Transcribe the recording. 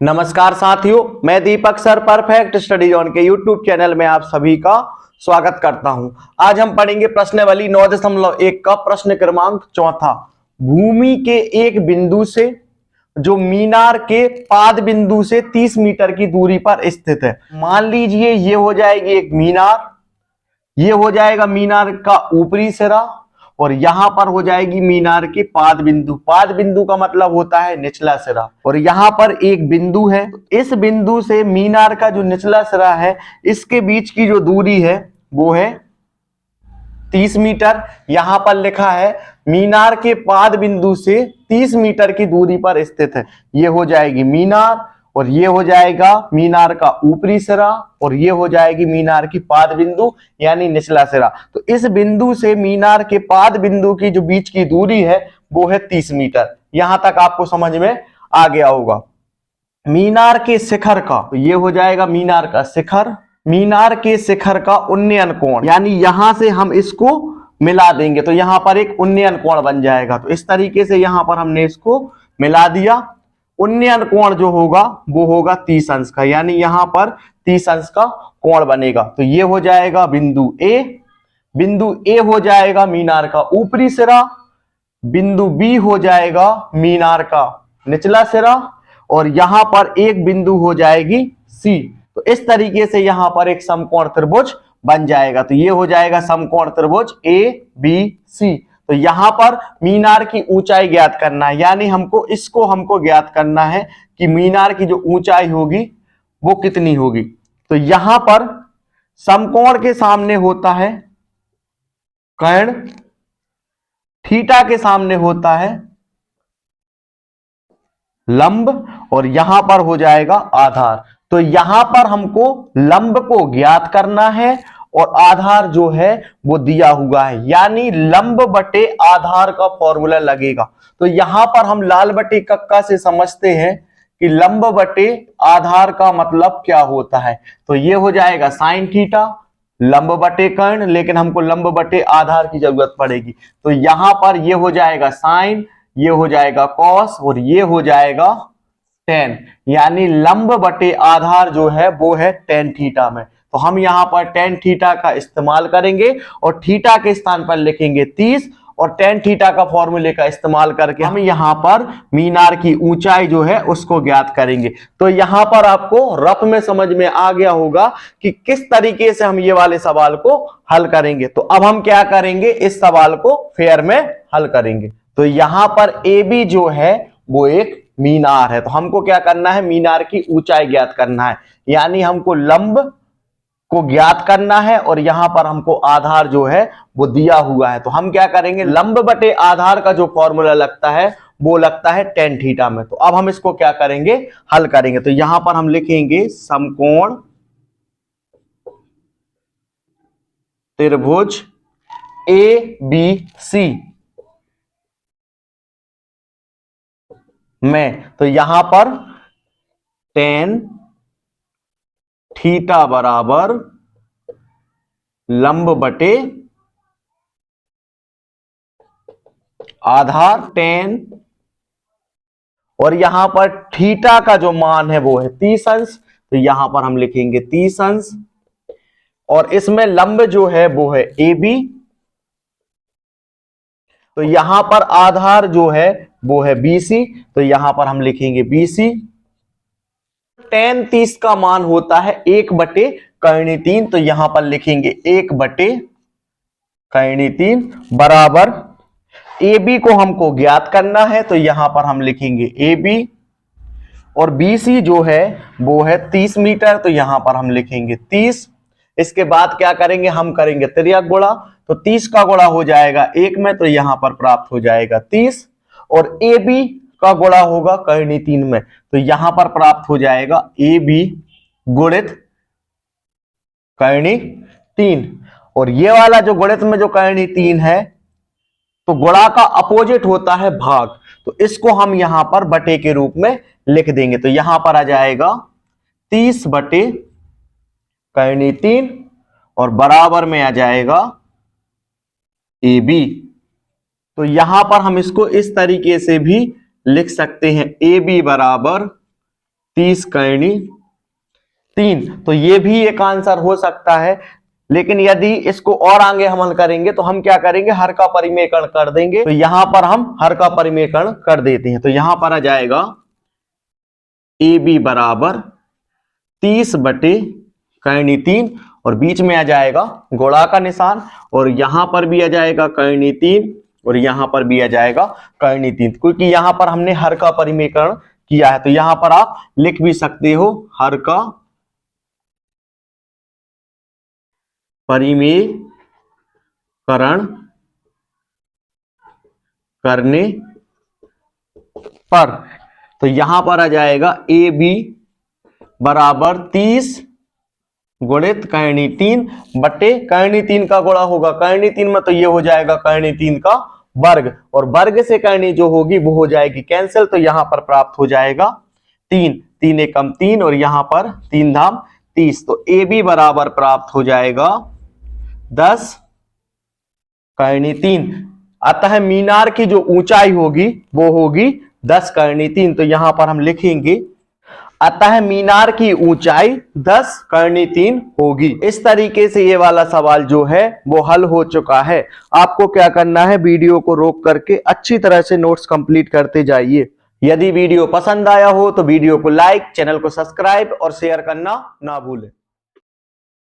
नमस्कार साथियों, मैं दीपक सर परफेक्ट स्टडी जोन के यूट्यूब चैनल में आप सभी का स्वागत करता हूं। आज हम पढ़ेंगे प्रश्नावली 9.1 का प्रश्न क्रमांक 4। भूमि के एक बिंदु से जो मीनार के पाद बिंदु से 30 मीटर की दूरी पर स्थित है। मान लीजिए ये हो जाएगी एक मीनार, ये हो जाएगा मीनार का ऊपरी सिरा और यहां पर हो जाएगी मीनार के पाद बिंदु। पाद बिंदु का मतलब होता है निचला सिरा। और यहां पर एक बिंदु है, इस बिंदु से मीनार का जो निचला सिरा है इसके बीच की जो दूरी है वो है 30 मीटर। यहां पर लिखा है मीनार के पाद बिंदु से 30 मीटर की दूरी पर स्थित है। ये हो जाएगी मीनार और ये हो जाएगा मीनार का ऊपरी सिरा और ये हो जाएगी मीनार की पाद बिंदु यानी निचला सिरा। तो इस बिंदु से मीनार के पाद बिंदु की जो बीच की दूरी है वो है 30 मीटर। यहां तक आपको समझ में आ गया होगा। मीनार के शिखर का, तो ये हो जाएगा मीनार का शिखर, मीनार के शिखर का उन्नयन कोण, यानी यहां से हम इसको मिला देंगे तो यहां पर एक उन्नयन कोण बन जाएगा। तो इस तरीके से यहां पर हमने इसको मिला दिया। उन्नयन कोण जो होगा वो होगा 30 अंश का, यानी यहां पर 30 अंश का कोण बनेगा। तो ये हो जाएगा बिंदु ए। बिंदु ए हो जाएगा मीनार का ऊपरी सिरा, बिंदु बी हो जाएगा मीनार का निचला सिरा और यहां पर एक बिंदु हो जाएगी सी। तो इस तरीके से यहां पर एक समकोण त्रिभुज बन जाएगा। तो ये हो जाएगा समकोण त्रिभुज ए बी सी। तो यहां पर मीनार की ऊंचाई ज्ञात करना है, यानी हमको ज्ञात करना है कि मीनार की जो ऊंचाई होगी वो कितनी होगी। तो यहां पर समकोण के सामने होता है कर्ण, थीटा के सामने होता है लंब और यहां पर हो जाएगा आधार। तो यहां पर हमको लंब को ज्ञात करना है और आधार जो है वो दिया हुआ है, यानी लंब बटे आधार का फॉर्मूला लगेगा। तो यहां पर हम लाल बटे कक्का से समझते हैं कि लंब बटे आधार का मतलब क्या होता है। तो ये हो जाएगा साइन थीटा लंब बटे कर्ण, लेकिन हमको लंब बटे आधार की जरूरत पड़ेगी। तो यहां पर ये हो जाएगा साइन, ये हो जाएगा कॉस और ये हो जाएगा टेन, यानी लंब बटे आधार जो है वो है टेन थीटा में। तो हम यहां पर टेन थीटा का इस्तेमाल करेंगे और थीटा के स्थान पर लिखेंगे 30 और टेन थीटा का फॉर्मूले का इस्तेमाल करके हम यहां पर मीनार की ऊंचाई जो है उसको ज्ञात करेंगे। तो यहां पर आपको रफ में समझ में आ गया होगा कि किस तरीके से हम ये वाले सवाल को हल करेंगे। तो अब हम क्या करेंगे, इस सवाल को फेयर में हल करेंगे। तो यहां पर ए बी जो है वो एक मीनार है। तो हमको क्या करना है, मीनार की ऊंचाई ज्ञात करना है, यानी हमको लंब को ज्ञात करना है और यहां पर हमको आधार जो है वो दिया हुआ है। तो हम क्या करेंगे, लंब बटे आधार का जो फॉर्मूला लगता है वो लगता है टेन थीटा में। तो अब हम इसको क्या करेंगे, हल करेंगे। तो यहां पर हम लिखेंगे समकोण त्रिभुज ए बी सी में, तो यहां पर टेन थीटा बराबर लंब बटे आधार टेन, और यहां पर थीटा का जो मान है वो है 30 अंश। तो यहां पर हम लिखेंगे 30 अंश और इसमें लंब जो है वो है ए बी। तो यहां पर आधार जो है वो है BC, तो यहां पर हम लिखेंगे BC। टेन 30 का मान होता है 1/3, तो यहां पर लिखेंगे 1/3 बराबर AB को हमको ज्ञात करना है। तो यहां पर हम लिखेंगे AB और BC जो है वो है 30 मीटर, तो यहां पर हम लिखेंगे 30। इसके बाद क्या करेंगे, हम करेंगे त्रियक गुणा। तो 30 का गुणा हो जाएगा 1 में, तो यहां पर प्राप्त हो जाएगा 30 और AB का गुणा होगा कर्णी 3 में, तो यहां पर प्राप्त हो जाएगा AB गुणित कर्णी 3। और ये वाला जो गणित में जो कर्णी 3 है तो गुणा का अपोजिट होता है भाग, तो इसको हम यहां पर बटे के रूप में लिख देंगे। तो यहां पर आ जाएगा 30 बटे कर्णी 3 और बराबर में आ जाएगा AB। तो यहां पर हम इसको इस तरीके से भी लिख सकते हैं AB बराबर 30 करनी 3। तो ये भी एक आंसर हो सकता है, लेकिन यदि इसको और आगे हम हल करेंगे तो हम क्या करेंगे, हर का परिमेयकरण कर देंगे। तो यहां पर हम हर का परिमेयकरण कर देते हैं। तो यहां पर आ जाएगा ए बी बराबर 30 बटे करनी 3 और बीच में आ जाएगा गुणा का निशान, और यहां पर भी आ जाएगा करनी 3 और यहां पर भी आ जाएगा करनी 3, क्योंकि यहां पर हमने हर का परिमेयकरण किया है। तो यहां पर आप लिख भी सकते हो हर का परिमेयकरण करने पर। तो यहां पर आ जाएगा ए बी बराबर 30 गुणित करनी 3 बटे करनी 3 का गुणा होगा करनी 3 में, तो ये हो जाएगा करनी 3 का वर्ग, और वर्ग से करनी जो होगी वो हो जाएगी कैंसिल। तो यहां पर प्राप्त हो जाएगा 3 3 एकम 3 और यहां पर 3 धाम 30। तो ए बी बराबर प्राप्त हो जाएगा 10 करनी 3। अतः मीनार की जो ऊंचाई होगी वो होगी 10 करनी 3। तो यहां पर हम लिखेंगे अतः मीनार की ऊंचाई 10 करनी 3 होगी। इस तरीके से ये वाला सवाल जो है वो हल हो चुका है। आपको क्या करना है, वीडियो को रोक करके अच्छी तरह से नोट्स कंप्लीट करते जाइए। यदि वीडियो पसंद आया हो तो वीडियो को लाइक, चैनल को सब्सक्राइब और शेयर करना ना भूलें।